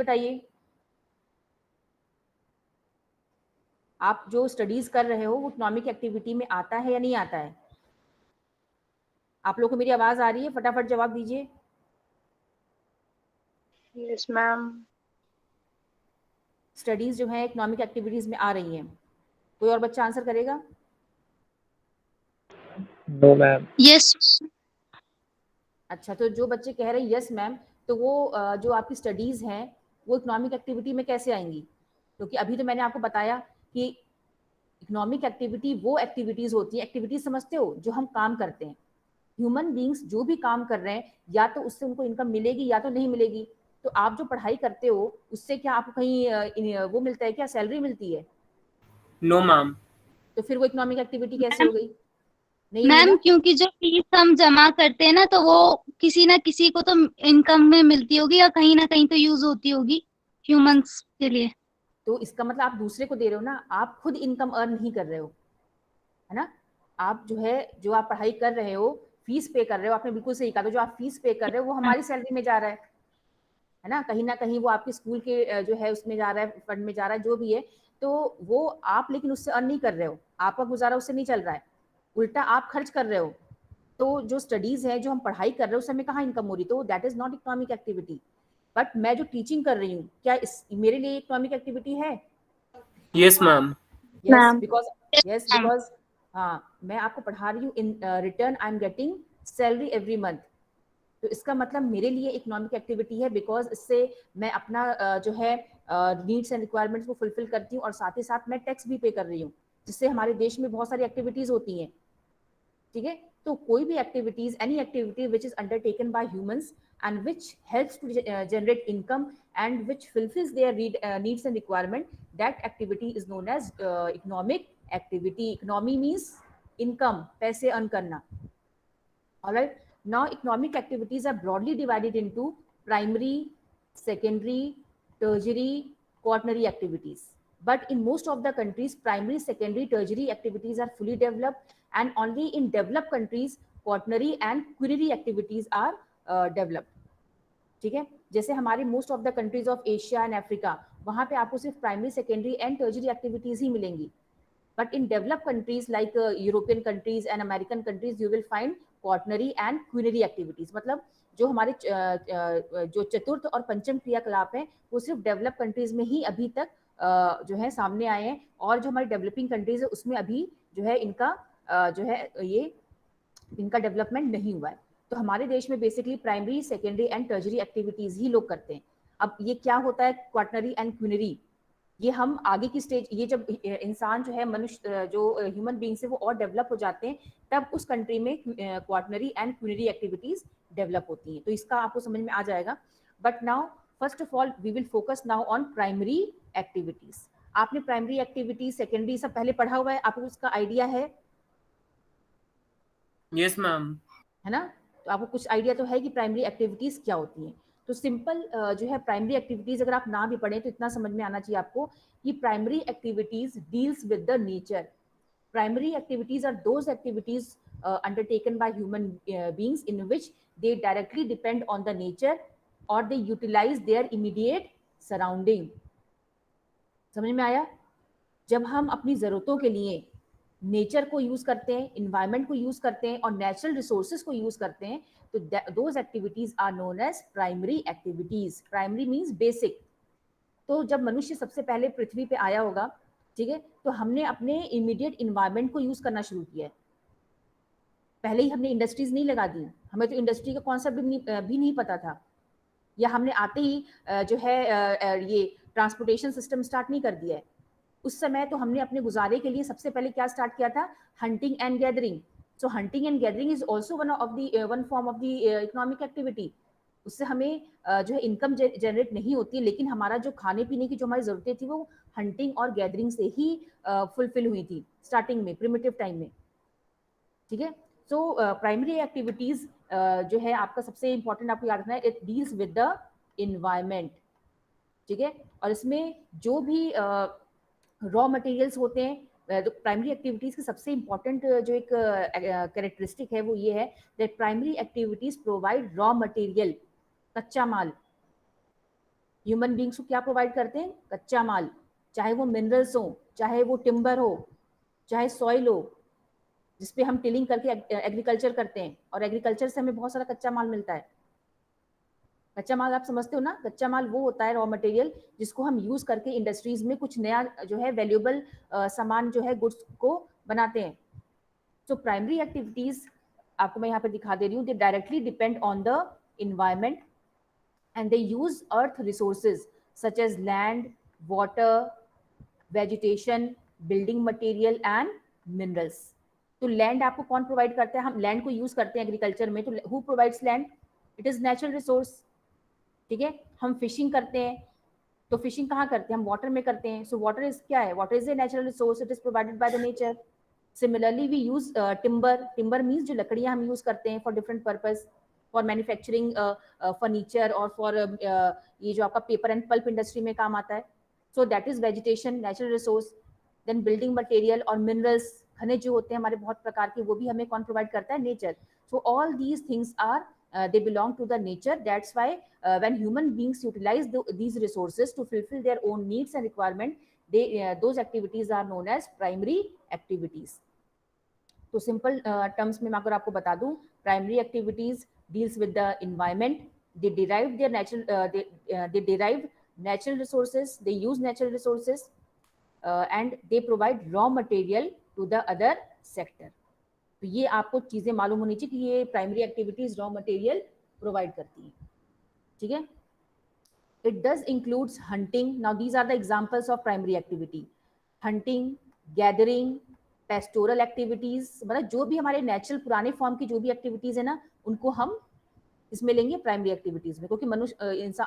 बताइए, आप जो स्टडीज कर रहे हो वो इकोनॉमिक एक्टिविटी में आता है या नहीं आता है? आप लोगों को मेरी आवाज आ रही है? फटाफट जवाब दीजिए। Yes ma'am. स्टडीज जो है इकोनॉमिक एक्टिविटीज में आ रही हैं। कोई और बच्चा आंसर करेगा? No ma'am. यस। अच्छा, तो जो बच्चे कह रहे हैं यस मैम, तो वो जो आपकी स्टडीज हैं वो इकोनॉमिक एक्टिविटी में कैसे आएंगी? क्योंकि अभी तो मैंने आपको बताया कि इकोनॉमिक एक्टिविटी वो एक्टिविटीज होती है, एक्टिविटीज समझते हो, जो हम काम करते हैं। ह्यूमन बींग्स जो भी काम कर रहे हैं, या तो उससे उनको इनकम मिलेगी या तो नहीं मिलेगी। तो आप जो पढ़ाई करते हो उससे क्या आपको कहीं वो मिलता है, क्या सैलरी मिलती है? No ma'am. तो फिर वो इकोनॉमिक एक्टिविटी कैसे हो गई? नहीं हुई मैम ना? क्योंकि जो फीस हम जमा करते हैं ना, तो वो किसी ना किसी को तो इनकम में मिलती होगी या कहीं ना कहीं तो यूज होती होगी ह्यूमंस के लिए। तो इसका मतलब आप दूसरे को दे रहे हो ना, आप खुद इनकम अर्न नहीं कर रहे हो, है ना? आप जो है, जो आप पढ़ाई कर रहे हो, फीस पे कर रहे हो, आपने बिल्कुल सही कहा। तो जो आप फीस पे कर रहे हो वो हमारी सैलरी में जा रहा है ना? कहीं वो आपके स्कूल के जो है उसमें जा रहा है, फंड में जा रहा है, जो भी है। तो वो आप लेकिन उससे अर्न नहीं कर रहे हो, आपका गुजारा उससे नहीं चल रहा है, उल्टा आप खर्च कर रहे हो। तो जो स्टडीज है, जो हम पढ़ाई कर रहे हैं, उस समय कहाँ इनकम हो रही? तो that is not economic activity. But मैं जो टीचिंग कर रही हूँ, क्या इस मेरे लिए इकोनॉमिक एक्टिविटी है? Yes ma'am. Yes, ma'am. Because हाँ, मैं आपको पढ़ा रही हूँ, in return I am getting salary every month. तो इसका मतलब मेरे लिए इकोनॉमिक एक्टिविटी है, बिकॉज इससे मैं अपना जो है नीड्स एंड रिक्वायरमेंट्स को फुलफिल करती हूँ, और साथ ही साथ मैं टैक्स भी पे कर रही हूँ, जिससे हमारे देश में बहुत सारी एक्टिविटीज होती हैं। ठीक है? तो कोई भी activities, any activity which is undertaken by humans and which helps to generate income and which fulfills their needs and requirement, that activity is known as economic activity. Economy means income, paise earn karna. All right, now economic activities are broadly divided into primary, secondary, tertiary, quaternary activities. But in most of the countries, primary, secondary, tertiary activities are fully developed, and only in developed countries quaternary and quinary activities are developed. ठीक है? जैसे हमारे most of the countries of Asia and Africa, वहां पे आपको सिर्फ primary, secondary and tertiary activities ही मिलेंगी। But in developed countries like European countries and American countries, you will find quaternary and quinary activities. मतलब जो हमारे जो चतुर्थ और पंचम क्रियाकलाप हैं, वो सिर्फ डेवलप कंट्रीज में ही अभी तक जो है सामने आए हैं, और जो हमारी डेवलपिंग कंट्रीज है उसमें अभी जो है इनका जो है ये इनका डेवलपमेंट नहीं हुआ है। तो हमारे देश में basically primary, secondary and tertiary activities ही लोग करते हैं। अब ये क्या होता है क्वार्टनरी एंड क्विनरी? ये हम आगे की स्टेज, ये जब इंसान जो है, मनुष्य जो ह्यूमन बींग्स है, वो और डेवलप हो जाते हैं, तब उस कंट्री में quaternary and quinary activities develop होती हैं। तो इसका आपको समझ में आ जाएगा। But now first of all we will focus now on primary activities. आपने प्राइमरी एक्टिविटीज, सेकेंडरी सब पहले पढ़ा हुआ है, आपको उसका आइडिया है? Yes ma'am. है ना? तो आपको कुछ आइडिया तो है कि प्राइमरी एक्टिविटीज क्या होती हैं। तो सिंपल जो है प्राइमरी एक्टिविटीज, अगर आप ना भी पढ़ें तो इतना समझ में आना चाहिए आपको कि primary activities deals with the nature. Primary activities are those activities undertaken by human beings in which they directly depend on the nature or they utilize their immediate surrounding. समझ में आया? जब हम अपनी ज़रूरतों के लिए नेचर को यूज़ करते हैं, इन्वायरमेंट को यूज़ करते हैं और नेचुरल रिसोर्सेज को यूज़ करते हैं, तो those activities are known as primary activities. Primary means basic. तो जब मनुष्य सबसे पहले पृथ्वी पे आया होगा, ठीक है, तो हमने अपने इमीडिएट इन्वायरमेंट को यूज़ करना शुरू किया है। पहले ही हमने इंडस्ट्रीज नहीं लगा दी, हमें तो इंडस्ट्री का कॉन्सेप्ट भी नहीं पता था, या हमने आते ही जो है ये ट्रांसपोर्टेशन सिस्टम स्टार्ट नहीं कर दिया है। उस समय तो हमने अपने गुजारे के लिए सबसे पहले क्या स्टार्ट किया था? Hunting and gathering. So hunting and gathering is also one form of the economic activity. उससे हमें जो है इनकम जनरेट नहीं होती है, लेकिन हमारा जो खाने पीने की जो हमारी ज़रूरतें थी वो हंटिंग और गैदरिंग से ही फुलफिल हुई थी स्टार्टिंग में, प्रिमिटिव टाइम में। ठीक है? सो प्राइमरी एक्टिविटीज जो है आपका सबसे इंपॉर्टेंट आपको याद रखना है, it deals with the environment. ठीक है? और इसमें जो भी रॉ मटेरियल्स होते हैं, तो प्राइमरी एक्टिविटीज की सबसे इंपॉर्टेंट जो एक कैरेक्टरिस्टिक है वो ये है that primary activities provide raw material, कच्चा माल। ह्यूमन बींग्स को क्या प्रोवाइड करते हैं? कच्चा माल, चाहे वो मिनरल्स हो, चाहे वो टिम्बर हो, चाहे सॉइल हो जिसपे हम टिलिंग करके एग्रीकल्चर करते हैं, और एग्रीकल्चर से हमें बहुत सारा कच्चा माल मिलता है। कच्चा माल आप समझते हो ना, कच्चा माल वो होता है रॉ मटेरियल जिसको हम यूज करके इंडस्ट्रीज में कुछ नया जो है वैल्यूएबल सामान जो है गुड्स को बनाते हैं। सो प्राइमरी एक्टिविटीज आपको मैं यहाँ पे दिखा दे रही हूँ, दे directly depend on the environment and they use earth resources such as land, water, vegetation, building material and minerals. तो लैंड आपको कौन प्रोवाइड करता है? हम लैंड को यूज करते हैं एग्रीकल्चर में, तो who provides land? It is natural resource. ठीक है, हम फिशिंग करते हैं, तो फिशिंग कहाँ करते हैं? हम वाटर में करते हैं। सो वाटर इज क्या है? Water is a natural resource, it is provided by the nature. Similarly we use timber. Timber means जो लकड़ियां हम यूज करते हैं for different purpose, for manufacturing furniture और फॉर ये जो आपका पेपर एंड पल्प इंडस्ट्री में काम आता है। So that is vegetation, natural resource. Then building material और मिनरल्स, खनिज जो होते हैं हमारे बहुत प्रकार के, वो भी हमें कौन प्रोवाइड करता है? Nature. So all these things are they belong to the nature. That's why when human beings utilize these resources to fulfill their own needs and requirement, those activities are known as primary activities. तो simple terms में मैं अगर आपको बता दूं, primary activities deals with the environment, they derive their they derive natural resources, they use natural resources and they provide raw material to the other sector. तो ये आपको चीजें मालूम होनी चाहिए कि ये primary activities raw material provide करती है। ठीक है, it does includes hunting. Now these are the examples of primary activity: hunting, gathering, pastoral activities, मतलब जो भी हमारे नेचुरल पुराने फॉर्म की जो भी एक्टिविटीज है ना, उनको हम इसमें लेंगे प्राइमरी एक्टिविटीज में, क्योंकि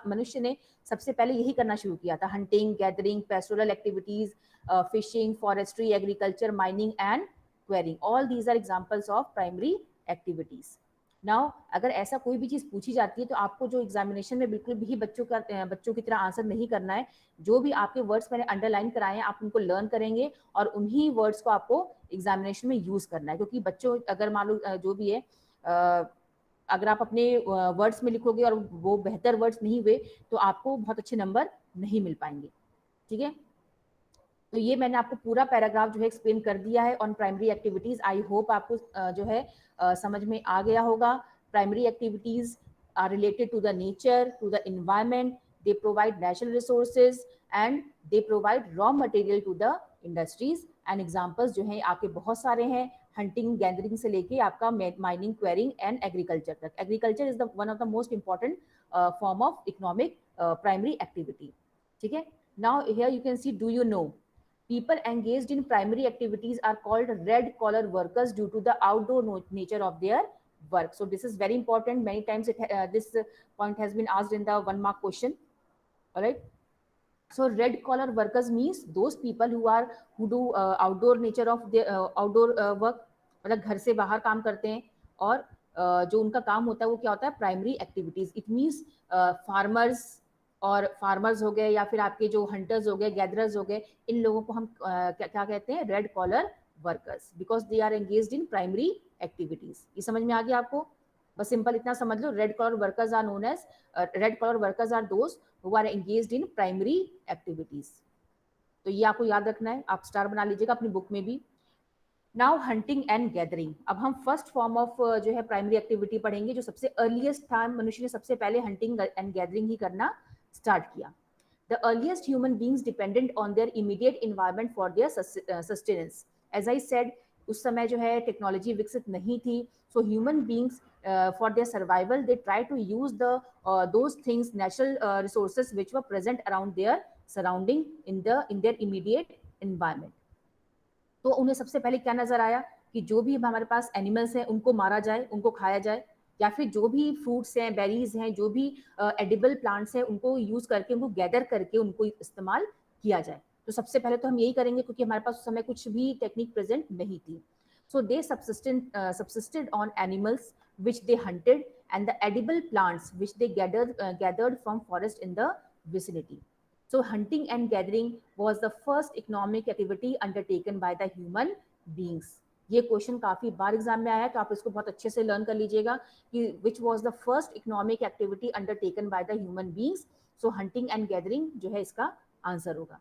मनुष्य ने सबसे पहले यही करना शुरू किया था: hunting, gathering, pastoral activities, fishing, forestry, agriculture, mining and quarrying. All these are examples of primary activities. Now अगर ऐसा कोई भी चीज पूछी जाती है तो आपको जो एग्जामिनेशन में बिल्कुल भी बच्चों की तरह आंसर नहीं करना है। जो भी आपके वर्ड्स मैंने अंडरलाइन कराए हैं आप उनको लर्न करेंगे और उन्हीं वर्ड्स को आपको एग्जामिनेशन में यूज करना है। क्योंकि बच्चों अगर मान लो जो भी है, अगर आप अपने वर्ड्स में लिखोगे और वो बेहतर वर्ड्स नहीं हुए तो आपको बहुत अच्छे नंबर नहीं मिल पाएंगे। ठीक है, तो ये मैंने आपको पूरा पैराग्राफ जो है एक्सप्लेन कर दिया है on primary activities. I hope आपको जो है समझ में आ गया होगा। Primary activities are related to the nature, to the environment, they provide natural resources and they provide raw material to the industries. And examples जो हैं आपके बहुत सारे हैं, हंटिंग, गैदरिंग से लेके आपका माइनिंग, क्वेरिंग एंड एग्रीकल्चर तक। Agriculture is the one of the most important form of economic primary activity. ठीक है, now here you can see, do you know, people engaged in primary activities are called red collar workers due to the outdoor nature of their work. So this is very important. Many times this point has been asked in the 1 mark question. All right, so red collar workers means those people who do outdoor nature of their outdoor work, मतलब घर से बाहर काम करते हैं और जो उनका काम होता है वो क्या होता है? Primary activities. It means farmers और फार्मर्स हो गए या फिर आपके जो हंटर्स हो गए, गैदरर्स हो गए, इन लोगों को हम क्या कहते हैं? Red collar workers, because they are engaged in primary activities. ये समझ में आ गया आपको? बस सिंपल इतना समझ लो, red collar workers are known as red collar workers are those who are engaged in primary activities. तो ये आपको याद रखना है, आप स्टार बना लीजिएगा अपनी बुक में भी। Now hunting and gathering. अब हम फर्स्ट फॉर्म ऑफ जो है प्राइमरी एक्टिविटी पढ़ेंगे, जो सबसे अर्लीस्ट था, मनुष्य ने सबसे पहले हंटिंग एंड गैदरिंग ही करना स्टार्ट किया। The earliest human beings depended on their immediate environment for their sustenance. As I said, उस समय जो है टेक्नोलॉजी विकसित नहीं थी, so human beings for their survival they try to use those things, natural resources which were present around their surrounding in their immediate environment. तो उन्हें सबसे पहले क्या नजर आया कि जो भी हमारे पास एनिमल्स हैं उनको मारा जाए, उनको खाया जाए, या फिर जो भी फ्रूट्स हैं, बेरीज हैं, जो भी एडिबल प्लांट्स हैं उनको यूज करके, उनको गैदर करके उनको इस्तेमाल किया जाए। तो सबसे पहले तो हम यही करेंगे क्योंकि हमारे पास उस समय कुछ भी टेक्निक प्रेजेंट नहीं थी। सो दे subsisted on animals which they hunted and the edible plants which they gathered from forest in the vicinity. So hunting and gathering was the first economic activity undertaken by the human beings. ये question काफी बार exam में आया, तो आप इसको बहुत अच्छे से लर्न कर लीजिएगा कि which was the first economic activity undertaken by the human beings. So hunting and gathering जो है इसका आंसर होगा.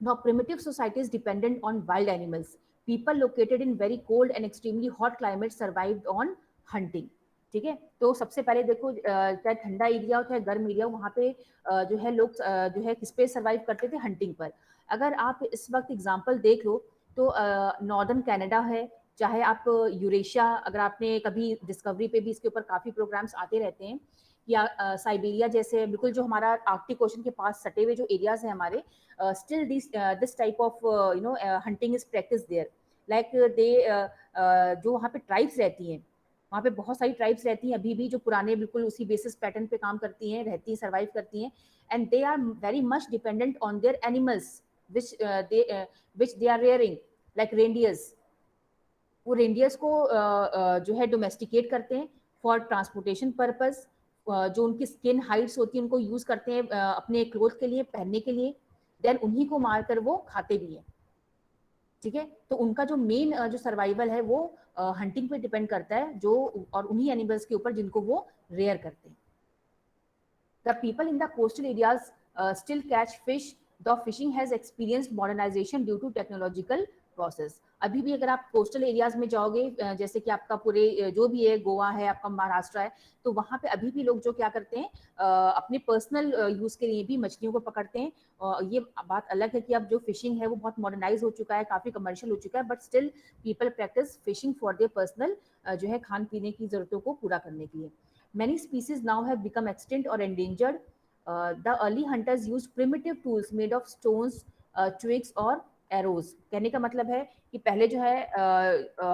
Now, primitive societies dependent on wild animals. People located in very cold and extremely hot climates survived on hunting. ठीक है, तो सबसे पहले देखो चाहे ठंडा एरिया हो चाहे गर्म एरिया हो, वहाँ पे जो है लोग जो है किस पे सर्वाइव करते थे, हंटिंग पर. अगर आप इस वक्त एग्जांपल देख लो तो नॉर्दर्न कनाडा है, चाहे आप यूरेशिया, अगर आपने कभी डिस्कवरी पे भी इसके ऊपर काफी प्रोग्राम्स आते रहते हैं, या साइबेरिया जैसे बिल्कुल जो हमारा आर्कटिक ओशन के पास सटे हुए जो एरियाज हैं हमारे, still this type of hunting is practiced there. Like they जो वहाँ पे ट्राइब्स रहती हैं, वहाँ पे बहुत सारी ट्राइब्स रहती हैं अभी भी, जो पुराने बिल्कुल उसी बेसिस पैटर्न पे काम करती हैं, रहती हैं, सर्वाइव करती हैं, and they are very much dependent on their animals which they are rearing, like reindeers. वो रेंडियर्स को जो है डोमेस्टिकेट करते हैं फॉर ट्रांसपोर्टेशन पर्पस. जो उनकी स्किन हाइड्स होती है उनको यूज करते हैं अपने क्लोथ के लिए, पहनने के लिए, देन उन्हीं को मारकर वो खाते भी हैं. ठीक है, तो उनका जो मेन जो सर्वाइवल है वो हंटिंग पे डिपेंड करता है, जो और उन्हीं एनिमल्स के ऊपर जिनको वो रेयर करते हैं. The people in the coastal areas still catch fish, the fishing has experienced modernisation due to technological process. अभी भी अगर आप कोस्टल एरियाज में जाओगे, जैसे कि आपका पूरे जो भी है, गोवा है, आपका महाराष्ट्र है, तो वहाँ पे अभी भी लोग जो क्या करते हैं, अपने पर्सनल यूज के लिए भी मछलियों को पकड़ते हैं. ये बात अलग है कि अब जो फिशिंग है वो बहुत मॉडर्नाइज हो चुका है, काफी कमर्शियल हो चुका है, but still people practice fishing for their personal जो है खान पीने की जरूरतों को पूरा करने के लिए. Many species now have become extinct or endangered. The early hunters used primitive tools made of stones, twigs or arrows. कहने का मतलब है कि पहले जो है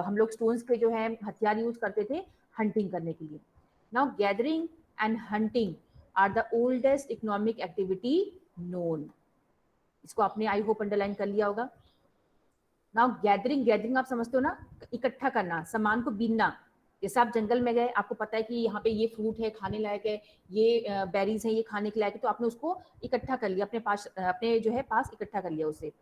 हम लोग stones पे जो है हथियार यूज करते थे hunting करने के लिए. Now gathering and hunting are the oldest economic activity known. इसको आपने आई होप अंडरलाइन कर लिया होगा. Now gathering आप समझते हो ना, इकट्ठा करना, सामान को बीनना. जैसे आप जंगल में गए, आपको पता है कि यहाँ पे ये फ्रूट है खाने लायक है, ये बेरीज हैं ये खाने के लायक है, तो आपने उसको इकट्ठा कर लिया, अपने जो है पास इकट्ठा कर लिया उसे.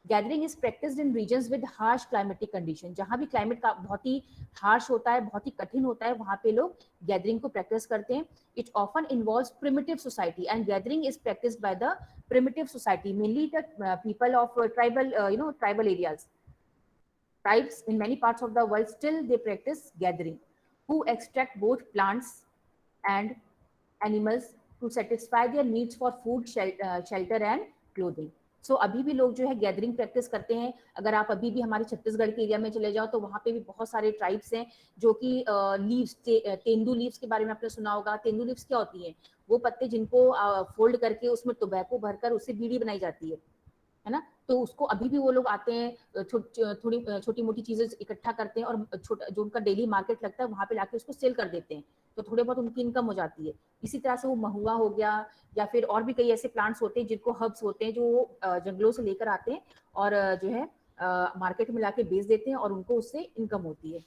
Gathering is practised in regions with harsh climatic condition. जहाँ भी क्लाइमेट का बहुत ही हार्श होता है, बहुत ही कठिन होता है, वहाँ पे लोग गैदरिंग को प्रैक्टिस करते हैं. It often involves primitive society and gathering is practised by the primitive society, mainly the people of tribal areas. Tribes in many parts of the world still they practice gathering, who extract both plants and animals to satisfy their needs for food, shelter and clothing. So अभी भी लोग जो है gathering practice करते हैं. अगर आप अभी भी हमारे छत्तीसगढ़ के एरिया में चले जाओ तो वहाँ पे भी बहुत सारे ट्राइब्स हैं जो कि लीव्स, तेंदू लीव्स के बारे में आपने सुना होगा. तेंदू लीव्स क्या होती हैं? वो पत्ते जिनको फोल्ड करके उसमें टोबैको भरकर उससे बीड़ी बनाई जाती है ना. तो उसको अभी भी वो लोग आते हैं, थोड़ी छोटी मोटी चीजें इकट्ठा करते हैं और छोटा जो उनका डेली मार्केट लगता है वहां पे लाके उसको सेल कर देते हैं, तो थोड़े बहुत उनकी इनकम हो जाती है. इसी तरह से वो महुआ हो गया, या फिर और भी कई ऐसे प्लांट्स होते हैं जिनको हर्ब्स होते हैं, जो जंगलों से लेकर आते हैं और जो है मार्केट में लाके बेच देते हैं और उनको उससे इनकम होती है.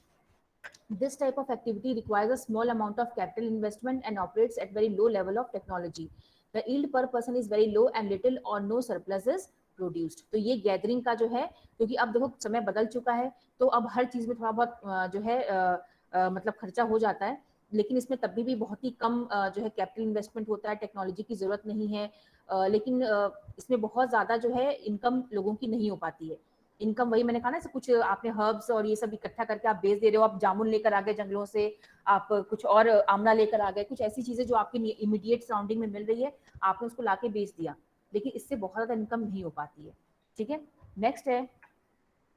This type of activity requires a small amount of capital investment and operates at very low level of technology. The yield per person is very low and little or no surplus is produced. तो ये gathering का जो है, क्योंकि अब देखो समय बदल चुका है, तो अब हर चीज में थोड़ा बहुत जो है मतलब खर्चा हो जाता है, लेकिन इसमें तब भी बहुत ही कम जो है कैपिटल इन्वेस्टमेंट होता है, टेक्नोलॉजी की जरूरत नहीं है, लेकिन इसमें बहुत ज्यादा जो है इनकम लोगों की नहीं हो पाती है. इनकम वही मैंने कहा ना, कुछ आपने हर्ब्स और ये सब इकट्ठा करके आप बेच दे रहे हो. आप जामुन लेकर आ गए जंगलों से, आप कुछ और आमला लेकर आ गए, कुछ ऐसी चीजें जो आपकी इमीडिएट सराउंडिंग में मिल रही है, आपने उसको लाके बेच दिया, लेकिन इससे बहुत ज्यादा इनकम नहीं हो पाती है. ठीक है, नेक्स्ट है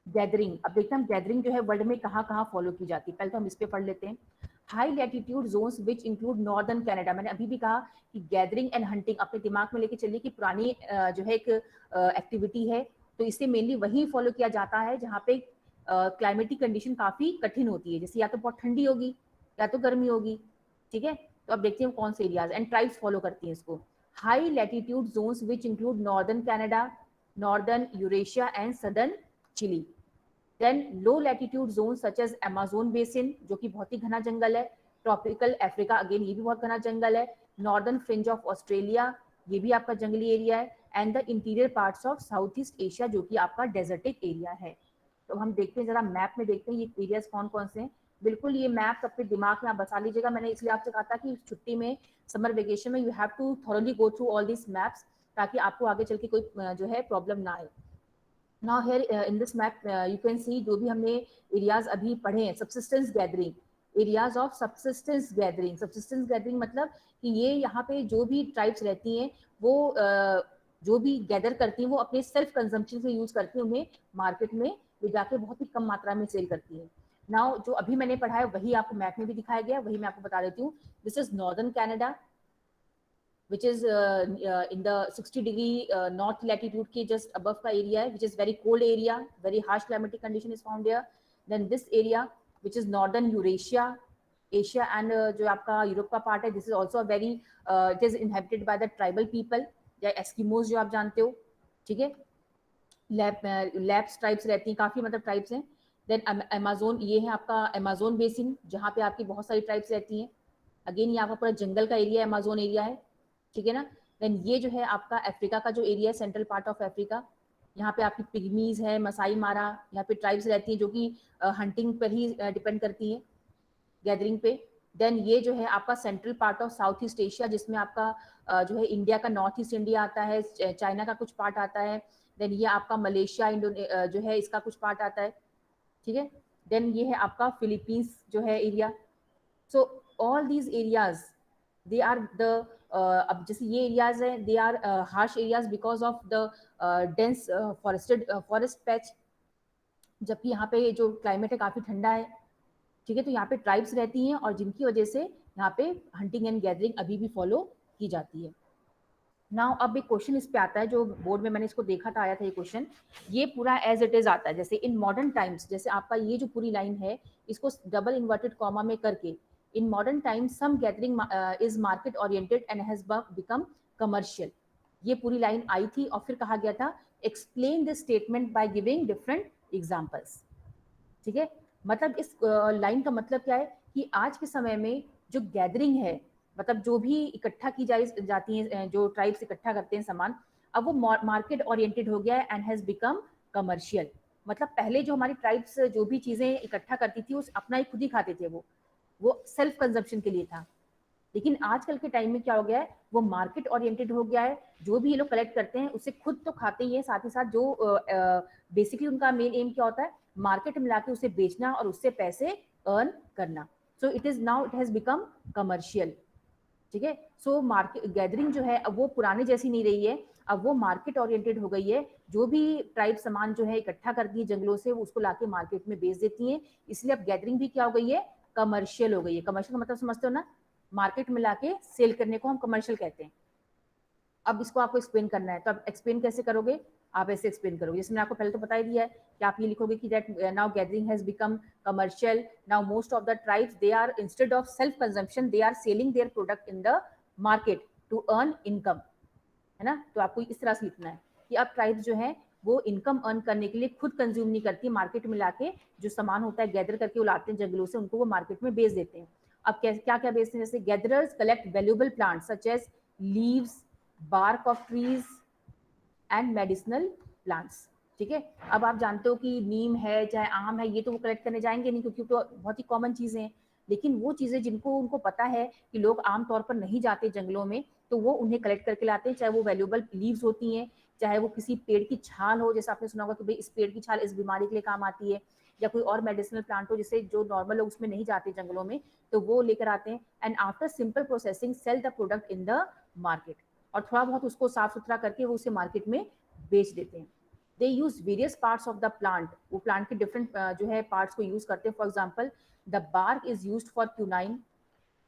गैदरिंग. अब देखते हैं हम गैदरिंग जो है वर्ल्ड में कहाँ कहाँ फॉलो की जाती है. पहले तो हम इस पे पढ़ लेते हैं. High latitude zones which include northern Canada. मैंने अभी भी कहा कि गैदरिंग एंड हंटिंग अपने दिमाग में लेके चलिए कि पुरानी जो है एक एक्टिविटी है, तो इसे मेनली वही फॉलो किया जाता है जहाँ पे क्लाइमेटिक कंडीशन काफी कठिन होती है, जैसे या तो बहुत ठंडी होगी या तो गर्मी होगी. ठीक है, तो अब देखते हैं कौन से एरियाज एंड ट्राइब्स फॉलो करती हैं इसको. High latitude zones which include northern Canada, northern Eurasia and southern Chile. Then low latitude zones such as Amazon basin जो कि बहुत ही घना जंगल है, tropical Africa again ये भी बहुत घना जंगल है, northern fringe of Australia ये भी आपका जंगली एरिया है, and the interior parts of Southeast Asia जो कि आपका desertic एरिया है. तो हम देखते हैं जरा मैप में देखते हैं ये एरियाज कौन कौन से हैं. बिल्कुल ये मैप अपने दिमाग में आप बसा लीजिएगा। मैंने इसलिए आपसे कहा था कि छुट्टी में, समर वेकेशन में, you have to thoroughly go through all this maps, ताकि आपको आगे चल के कोई जो है प्रॉब्लम ना आए। Now here in this map you can see जो भी हमने एरियाज अभी पढ़े हैं, subsistence gathering, areas of subsistence gathering. Subsistence gathering मतलब कि ये यहाँ पे जो भी ट्राइब्स रहती हैं वो जो भी गैदर करती हैं वो अपने सेल्फ कंजम्पशन से यूज करती हैं, उन्हें मार्केट में ले जाके बहुत ही कम मात्रा में सेल करती हैं। नाउ जो अभी मैंने पढ़ा है वही आपको मैप में भी दिखाया गया, वही मैं आपको बता देती हूँ। This is northern Canada, which is in the 60 degree north latitude के just above का area है, which is very cold area, very harsh climatic condition is found there. Then this area which is northern Eurasia, Asia and जो आपका Europe का part है, this is also a very it is inhabited by the tribal people या Eskimos जो आप जानते हो, ठीक है। लैब्स ट्राइब्स रहती हैं, काफी मतलब ट्राइब्स हैं। देन अमेजोन, ये है आपका अमेजोन बेसिन, जहाँ पे आपकी बहुत सारी ट्राइब्स रहती हैं। अगेन ये आपका पूरा जंगल का एरिया अमेजोन एरिया है, ठीक है ना। देन ये जो है आपका अफ्रीका का जो एरिया है, सेंट्रल पार्ट ऑफ अफ्रीका, यहाँ पे आपकी पिग्मीज है, मसाई मारा, यहाँ पे ट्राइब्स रहती हैं जो कि हंटिंग पर ही डिपेंड करती हैं, गैदरिंग पे। देन ये जो है आपका central part of south east Asia, जिसमें आपका जो है इंडिया का नॉर्थ ईस्ट इंडिया आता है, चाइना का कुछ पार्ट आता है। देन ये आपका मलेशिया जो है इसका कुछ पार्ट आता है, ठीक है। देन ये है आपका फिलीपींस जो है area. So all these areas they are the अब जैसे ये एरियाज हैं, they are harsh areas because of the dense forest patch, जबकि यहाँ पे जो क्लाइमेट है काफी ठंडा है, ठीक है। तो यहाँ पे ट्राइब्स रहती हैं और जिनकी वजह से यहाँ पे हंटिंग एंड गैदरिंग अभी भी फॉलो की जाती है। नाउ अब एक क्वेश्चन इस पे आता है जो बोर्ड में मैंने इसको देखा था, आया था ये क्वेश्चन, ये पूरा एज इट इज आता है। जैसे इन मॉडर्न टाइम्स, जैसे आपका ये जो पूरी लाइन है इसको डबल इन्वर्टेड कॉमा में करके, in modern times some gathering is market oriented and has become commercial. ये पूरी लाइन आई थी और फिर कहा गया था explain this statement by giving different examples, ठीक है। मतलब इस लाइन का मतलब क्या है कि आज के समय में जो गैदरिंग है, मतलब जो भी इकट्ठा की जाती है, जो ट्राइब्स इकट्ठा करते हैं सामान, अब वो मार्केट ओरिएंटेड हो गया है एंड हैज बिकम कमर्शियल। मतलब पहले जो हमारी ट्राइब्स जो भी चीजें इकट्ठा करती थी उस अपना ही खुद ही खाते थे, वो सेल्फ कंजम्पशन के लिए था। लेकिन आजकल के टाइम में क्या हो गया है, वो मार्केट ओरिएंटेड हो गया है। जो भी ये लोग कलेक्ट करते हैं उसे खुद तो खाते ही है, साथ ही साथ जो बेसिकली उनका मेन एम क्या होता है, मार्केट में लाके उसे बेचना और उससे पैसे अर्न करना। So it is now it has become commercial, ठीक है। सो मार्केट गैदरिंग जो है अब वो पुराने जैसी नहीं रही है, अब वो मार्केट ओरिएंटेड हो गई है। जो भी ट्राइब सामान जो है इकट्ठा करती है जंगलों से, वो उसको लाके मार्केट में बेच देती हैं। इसलिए अब गैदरिंग भी क्या हो गई है, कमर्शियल हो गई है। कमर्शियल का मतलब समझते हो ना, मार्केट में लाके सेल करने को हम कमर्शियल कहते हैं। अब इसको आपको एक्सप्लेन करना है, तो आप एक्सप्लेन कैसे करोगे, आप ऐसे एक्सप्लेन करोगे, जैसे मैंने आपको पहले तो बता ही दिया है कि आप ये लिखोगे कि that now gathering has become commercial, now most of the tribes they are instead of self consumption they are selling their product in the market to earn income, है ना। तो आपको इस तरह से लिखना है कि अब ट्राइब्स जो है वो इनकम अर्न करने के लिए खुद कंज्यूम नहीं करती, मार्केट में लाके जो सामान होता है गैदर करके वो लाते हैं जंगलों से, उनको वो मार्केट में बेच देते हैं। अब क्या क्या बेचते हैं, जैसे gatherers collect valuable plants such as leaves, bark of trees and medicinal plants, ठीक है। अब आप जानते हो कि नीम है चाहे आम है, ये तो वो कलेक्ट करने जाएंगे नहीं क्योंकि तो बहुत ही कॉमन चीजें हैं। लेकिन वो चीजें जिनको उनको पता है कि लोग आमतौर पर नहीं जाते जंगलों में, तो वो उन्हें कलेक्ट करके लाते हैं, चाहे वो वैल्यूएबल लीव्स होती हैं, चाहे वो किसी पेड़ की छाल हो, जैसे आपने सुना होगा कि भाई इस पेड़ की छाल इस बीमारी के लिए काम आती है, या कोई और मेडिसिनल प्लांट हो जिसे जो नॉर्मल लोग उसमें नहीं जाते जंगलों में, तो वो लेकर आते हैं and after simple processing sell the product in the market, और थोड़ा बहुत उसको साफ सुथरा करके वो उसे मार्केट में बेच देते हैं। They use various parts of the plant, वो प्लांट के डिफरेंट जो है पार्ट्स को यूज करते हैं। For example the bark is used for quinine,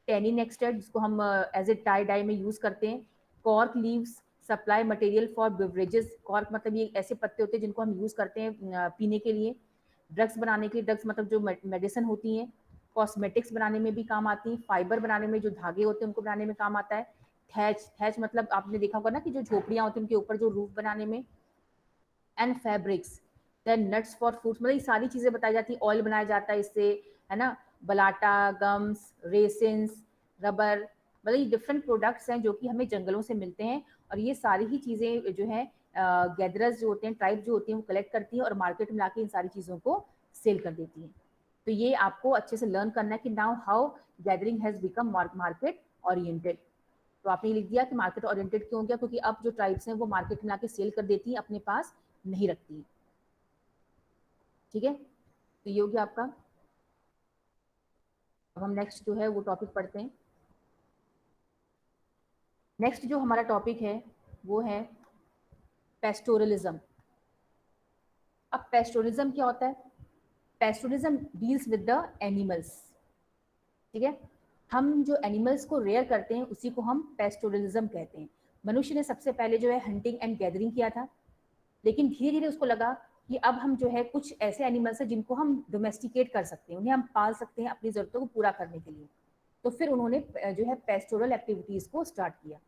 tannin extract जिसको हम एज ए टाई डाई में यूज करते हैं। Cork leaves supply material for beverages, cork मतलब ये ऐसे पत्ते होते हैं जिनको हम यूज करते हैं पीने के लिए। ड्रग्स बनाने के लिए, ड्रग्स मतलब जो मेडिसिन होती हैं। कॉस्मेटिक्स बनाने में भी काम आती हैं, फाइबर बनाने में जो धागे होते हैं उनको बनाने में काम आता है। थैच मतलब आपने देखा होगा ना कि जो झोपड़ियां होती हैं उनके ऊपर जो रूफ बनाने में। And fabrics, then nuts for fruits, मतलब ये सारी चीजें बताई जाती है। ऑयल बनाया जाता है इससे, है ना। बलाटा, गम्स, रेसिन्स, रबर, मतलब ये डिफरेंट प्रोडक्ट्स हैं जो कि हमें जंगलों से मिलते हैं। और ये सारी ही चीजें जो है गैदरर्स जो होते हैं, ट्राइब जो होती हैं, वो कलेक्ट करती हैं और मार्केट में लाके इन सारी चीजों को सेल कर देती हैं। तो ये आपको अच्छे से लर्न करना है कि now how gathering has become market oriented. तो आपने ये लिख दिया कि मार्केट ओरिएंटेड क्यों हो गया, क्योंकि अब जो ट्राइब्स हैं वो मार्केट में लाके सेल कर देती हैं, अपने पास नहीं रखती हैं। ठीक है, तो ये हो गया आपका। अब हम नेक्स्ट जो है वो टॉपिक पढ़ते हैं। नेक्स्ट जो हमारा टॉपिक है वो है पेस्टोरलिज्म। अब पेस्टोरलिज्म क्या होता है? Pastoralism deals with the animals. ठीक है, हम जो एनिमल्स को रेयर करते हैं उसी को हम पेस्टोरलिज्म कहते हैं। मनुष्य ने सबसे पहले जो है हंटिंग एंड गैदरिंग किया था, लेकिन धीरे धीरे उसको लगा कि अब हम जो है कुछ ऐसे एनिमल्स हैं जिनको हम डोमेस्टिकेट कर सकते हैं, उन्हें हम पाल सकते हैं अपनी ज़रूरतों को पूरा करने के लिए। तो फिर उन्होंने जो है पेस्टोरल एक्टिविटीज़ को स्टार्ट किया।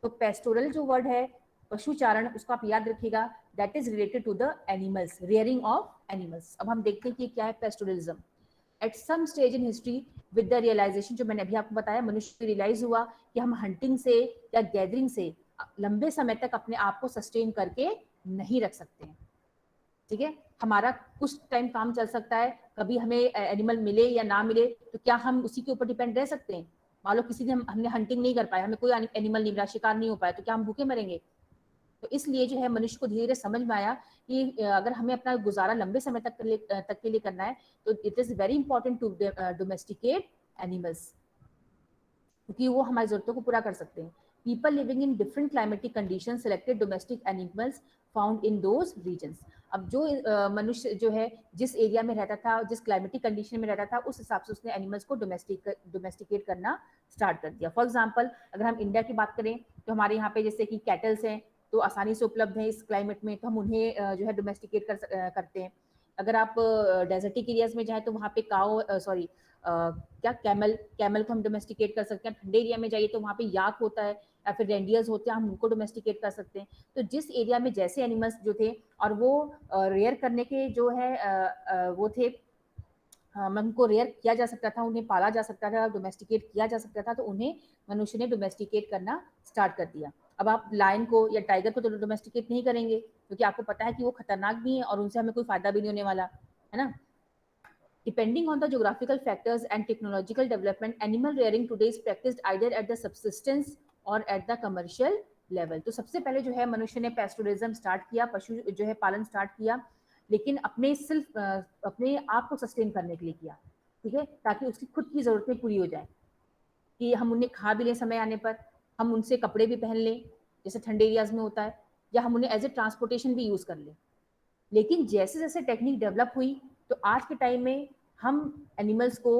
तो पेस्टोरल जो वर्ड है, पशुचारण, उसको आप याद रखिएगा, that is related to the animals, rearing of animals. अब हम देखते हैं कि क्या है pastoralism. At some stage in history with the realisation, जो मैंने अभी आपको बताया, मनुष्य रियलाइज हुआ कि हम हंटिंग से या गैदरिंग से लंबे समय तक अपने आप को सस्टेन करके नहीं रख सकते हैं। ठीक है, हमारा कुछ टाइम काम चल सकता है, कभी हमें एनिमल मिले या ना मिले, तो क्या हम उसी के ऊपर डिपेंड रह सकते हैं? मान लो किसी दिन हमने हंटिंग नहीं कर पाया, हमें कोई एनिमल नहीं मिला, शिकार नहीं हो पाया, तो क्या हम भूखे मरेंगे? तो इसलिए जो है मनुष्य को धीरे धीरे समझ में आया कि अगर हमें अपना गुजारा लंबे समय तक के लिए करना है, तो it is very important to domesticate animals, क्योंकि वो हमारी जरूरतों को पूरा कर सकते हैं। People living in different climatic conditions selected domestic animals found in those regions. अब जो मनुष्य जो है जिस एरिया में रहता था, जिस क्लाइमेटिक कंडीशन में रहता था, उस हिसाब से उसने एनिमल्स को डोमेस्टिकेट करना स्टार्ट कर दिया। फॉर एग्जांपल, अगर हम इंडिया की बात करें तो हमारे यहाँ पे जैसे कि कैटल्स हैं, तो आसानी से उपलब्ध है इस क्लाइमेट में, तो हम उन्हें जो है डोमेस्टिकेट करते हैं। अगर आप डेजर्टिक एरियाज में जाएँ तो वहाँ पे क्या कैमल को हम डोमेस्टिकेट कर सकते हैं। ठंडे एरिया में जाइए तो वहाँ पे याक होता है या फिर रेंडियर्स होते हैं, हम उनको डोमेस्टिकेट कर सकते हैं। तो जिस एरिया में जैसे एनिमल्स जो थे, और वो रेयर करने के जो है वो थे, उनको रेयर किया जा सकता था, उन्हें पाला जा सकता था, डोमेस्टिकेट किया जा सकता था, तो उन्हें मनुष्य ने डोमेस्टिकेट करना स्टार्ट कर दिया। अब आप लायन को या टाइगर को तो डोमेस्टिकेट नहीं करेंगे, क्योंकि आपको पता है कि वो खतरनाक भी है और उनसे हमें कोई फायदा भी नहीं होने वाला है ना। Depending on the geographical factors and technological development, animal rearing today is practiced either at the subsistence or at the commercial level. तो सबसे पहले जो है मनुष्य ने पेस्टोरलिज्म स्टार्ट किया, पशु जो है पालन स्टार्ट किया, लेकिन अपने आप को सस्टेन करने के लिए किया। ठीक है, ताकि उसकी खुद की ज़रूरतें पूरी हो जाए, कि हम उन्हें खा भी लें समय आने पर, हम उनसे कपड़े भी पहन लें जैसे ठंडे एरियाज में होता है, या हम उन्हें एज ए ट्रांसपोर्टेशन भी यूज़ कर लें। लेकिन जैसे जैसे टेक्निक डेवलप हुई, तो आज के टाइम में हम एनिमल्स को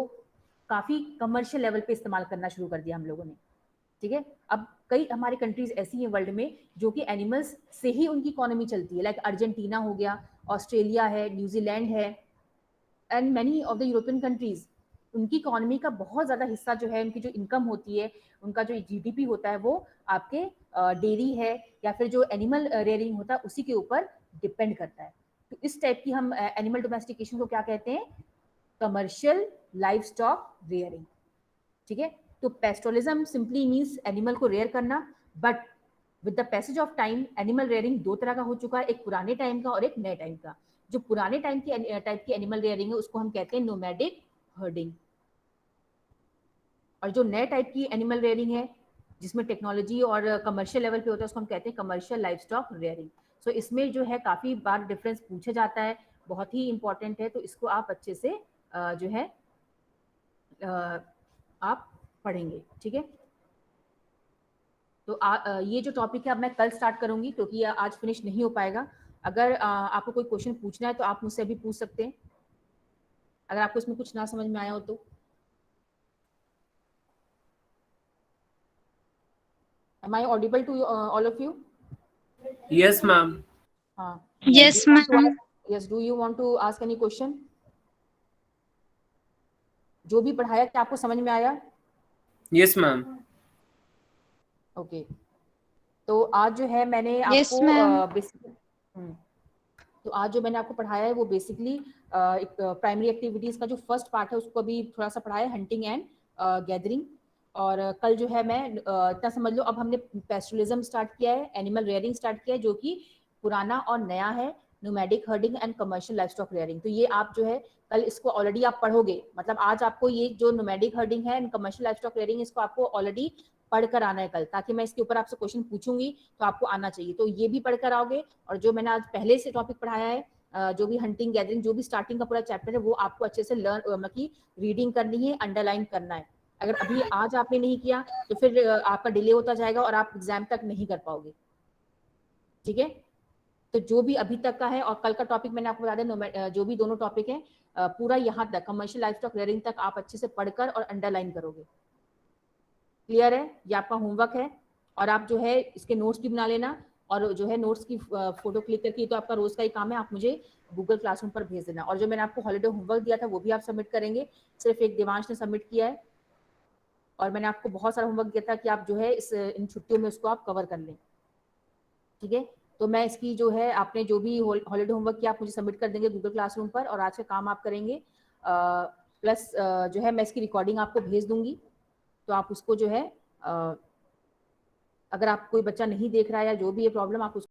काफ़ी कमर्शियल लेवल पे इस्तेमाल करना शुरू कर दिया हम लोगों ने। ठीक है, अब कई हमारी कंट्रीज ऐसी हैं वर्ल्ड में जो कि एनिमल्स से ही उनकी इकोनॉमी चलती है, लाइक अर्जेंटीना हो गया, ऑस्ट्रेलिया है, न्यूजीलैंड है, and many of the European countries. उनकी इकोनॉमी का बहुत ज़्यादा हिस्सा जो है, उनकी जो इनकम होती है, उनका जो जीडीपी होता है, वो आपके डेयरी है या फिर जो एनिमल रेयरिंग होता है उसी के ऊपर डिपेंड करता है। तो इस टाइप की हम एनिमल डोमेस्टिकेशन को क्या कहते हैं? Commercial live stock rearing. ठीक है, तो पेस्टोरलिज्म सिंपली मीन्स एनिमल को रेयर करना, but with the passage of time animal rearing दो तरह का हो चुका है, एक पुराने टाइम का और एक नए टाइम का। जो पुराने टाइम की टाइप की एनिमल रेयरिंग है उसको हम कहते हैं नोमैडिक हर्डिंग, और जो नए टाइप की एनिमल रेयरिंग है जिसमें टेक्नोलॉजी और कमर्शियल लेवल पे होता है उसको हम कहते हैं कमर्शियल लाइव स्टॉक रेयरिंग। सो इसमें जो है काफ़ी बार डिफरेंस पूछा जाता है, बहुत ही इंपॉर्टेंट है, तो इसको आप अच्छे से जो है आप पढ़ेंगे। ठीक है, तो ये जो टॉपिक है अब मैं कल स्टार्ट करूंगी, क्योंकि आज फिनिश नहीं हो पाएगा। अगर आपको कोई क्वेश्चन पूछना है तो आप मुझसे भी पूछ सकते हैं, अगर आपको इसमें कुछ ना समझ में आया हो तो। Am I audible to all of you? Yes, ma'am. Yes, ma'am. Yes, do you want to ask any question? जो भी पढ़ाया क्या आपको समझ में आया? Yes, ma'am. ओके, तो आज जो है मैंने Yes, आपको तो आज जो मैंने आपको पढ़ाया है वो बेसिकली एक प्राइमरी एक्टिविटीज का जो फर्स्ट पार्ट है उसको अभी थोड़ा सा पढ़ाया, हंटिंग एंड गैदरिंग। और कल जो है मैं इतना समझ लो, अब हमने पेस्टोरलिज्म स्टार्ट किया है, एनिमल रेयरिंग स्टार्ट किया है, जो कि पुराना और नया है, nomadic herding and commercial livestock rearing. तो ये आप जो है कल इसको ऑलरेडी आप पढ़ोगे, मतलब आज आपको ये जो नोमैडिक हर्डिंग है एंड कमर्शियल लाइवस्टॉक रेयरिंग, इसको आपको ऑलरेडी पढ़ कर आना है कल, ताकि मैं इसके ऊपर आपसे क्वेश्चन पूछूंगी तो आपको आना चाहिए। तो ये भी पढ़कर आओगे, और जो मैंने आज पहले से टॉपिक पढ़ाया है, जो भी हंटिंग गैदरिंग, जो भी स्टार्टिंग का पूरा चैप्टर है, वो आपको अच्छे से लर्न मतलब रीडिंग करनी है, अंडरलाइन करना है। अगर अभी आज आपने नहीं किया तो फिर आपका डिले होता जाएगा और आप एग्जाम तक नहीं कर पाओगे। ठीक है, तो जो भी अभी तक का है, और कल का टॉपिक मैंने आपको बता दिया, जो भी दोनों टॉपिक है पूरा यहाँ तक कमर्शियल लाइवस्टॉक रेयरिंग तक आप अच्छे से पढ़कर और अंडरलाइन करोगे। क्लियर है? ये आपका होमवर्क है, और आप जो है इसके नोट्स भी बना लेना, और जो है नोट्स की फोटो क्लिक करके, तो आपका रोज का ही काम है, आप मुझे गूगल क्लासरूम पर भेज देना। और जो मैंने आपको हॉलीडे होमवर्क दिया था वो भी आप सबमिट करेंगे, सिर्फ एक देवांश ने सबमिट किया है, और मैंने आपको बहुत सारा होमवर्क दिया था कि आप जो है इन छुट्टियों में उसको आप कवर कर लें। ठीक है, तो मैं इसकी जो है, आपने जो भी हॉलीडे होमवर्क किया आप मुझे सबमिट कर देंगे गूगल क्लासरूम पर, और आज का काम आप करेंगे, प्लस जो है मैं इसकी रिकॉर्डिंग आपको भेज दूंगी, तो आप उसको जो है अगर आप कोई बच्चा नहीं देख रहा है या जो भी ये प्रॉब्लम, आप उसको